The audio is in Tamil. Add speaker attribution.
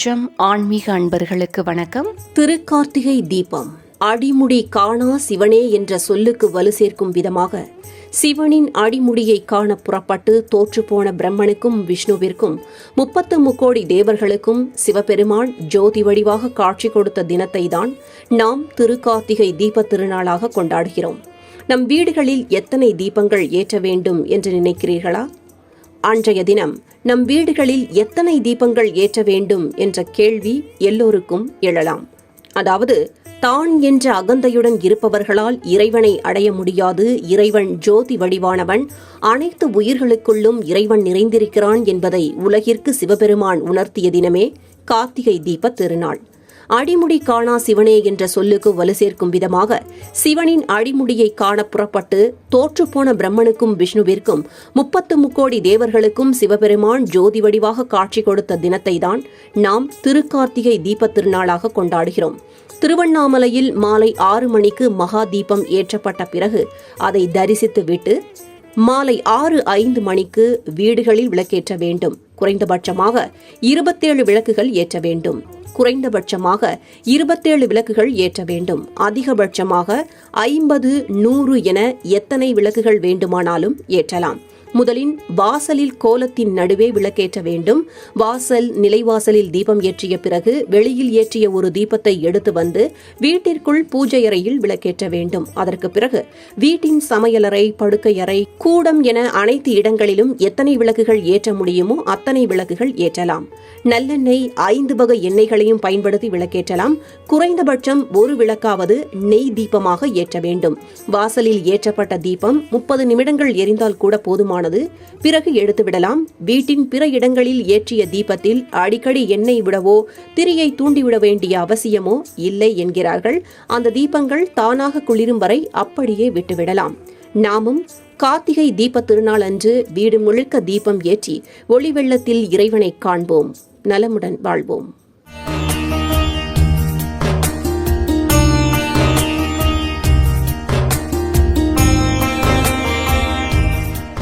Speaker 1: ஜம் ஆன்மீக அன்பர்களுக்கு வணக்கம்.
Speaker 2: திருக்கார்த்திகை தீபம். அடிமுடி காணா சிவனே என்ற சொல்லுக்கு வலு சேர்க்கும் விதமாக சிவனின் அடிமுடியை காண புறப்பட்டு தோற்றுப்போன பிரம்மனுக்கும் விஷ்ணுவிற்கும் 33 கோடி தேவர்களுக்கும் சிவபெருமான் ஜோதி வடிவாக காட்சி கொடுத்த தினத்தை தான் நாம் திருக்கார்த்திகை தீப திருநாளாக கொண்டாடுகிறோம். நம் வீடுகளில் எத்தனை தீபங்கள் ஏற்ற வேண்டும் என்று நினைக்கிறீர்களா? அன்றைய தினம் நம் வீடுகளில் எத்தனை தீபங்கள் ஏற்ற வேண்டும் என்ற கேள்வி எல்லோருக்கும் எழலாம். அதாவது, தான் என்ற அகந்தையுடன் இருப்பவர்களால் இறைவனை அடைய முடியாது. இறைவன் ஜோதி வடிவானவன், அனைத்து உயிர்களுக்குள்ளும் இறைவன் நிறைந்திருக்கிறான் என்பதை உலகிற்கு சிவபெருமான் உணர்த்திய தினமே கார்த்திகை தீப திருநாள். அடிமுடி காணா சிவனே என்ற சொல்லுக்கு வலு சேர்க்கும் விதமாக சிவனின் அடிமுடியை காண புறப்பட்டு தோற்றுப்போன பிரம்மனுக்கும் விஷ்ணுவிற்கும் 33 கோடி தேவர்களுக்கும் சிவபெருமான் ஜோதி வடிவாக காட்சி கொடுத்த தினத்தை தான் நாம் திருக்கார்த்திகை தீப திருநாளாக கொண்டாடுகிறோம். திருவண்ணாமலையில் மாலை 6 மணிக்கு மகா தீபம் ஏற்றப்பட்ட பிறகு அதை தரிசித்து விட்டு மாலை 6:05 மணிக்கு வீடுகளில் விளக்கேற்ற வேண்டும். குறைந்தபட்சமாக 27 விளக்குகள் ஏற்ற வேண்டும். குறைந்தபட்சமாக 27 விளக்குகள் ஏற்ற வேண்டும். அதிகபட்சமாக 50, 100 என எத்தனை விளக்குகள் வேண்டுமானாலும் ஏற்றலாம். முதலில் வாசலில் கோலத்தின் நடுவே விளக்கேற்ற வேண்டும். வாசல் நிலைவாசலில் தீபம் ஏற்றிய பிறகு வெளியில் ஏற்றிய ஒரு தீபத்தை எடுத்து வந்து வீட்டிற்குள் பூஜை அறையில் விளக்கேற்ற வேண்டும். அதற்கு பிறகு வீட்டின் சமையலறை, படுக்கையறை, கூடம் என அனைத்து இடங்களிலும் எத்தனை விளக்குகள் ஏற்ற முடியுமோ அத்தனை விளக்குகள் ஏற்றலாம். நல்லெண்ணெய், 5 வகை எண்ணெய்களையும் பயன்படுத்தி விளக்கேற்றலாம். குறைந்தபட்சம் ஒரு விளக்காவது நெய் தீபமாக ஏற்ற வேண்டும். வாசலில் ஏற்றப்பட்ட தீபம் 30 நிமிடங்கள் எரிந்தால் கூட போதுமான பிறகு எடுத்துவிடலாம். வீட்டின் பிற இடங்களில் ஏற்றிய தீபத்தில் அடிக்கடி எண்ணெய் விடவோ திரியை தூண்டிவிட வேண்டிய அவசியமோ இல்லை என்கிறார்கள். அந்த தீபங்கள் தானாக குளிரும் வரை அப்படியே விட்டுவிடலாம். நாமும் கார்த்திகை தீப திருநாள் அன்று வீடு முழுக்க தீபம் ஏற்றி ஒளி வெள்ளத்தில் இறைவனை காண்போம். நலமுடன் வாழ்வோம்.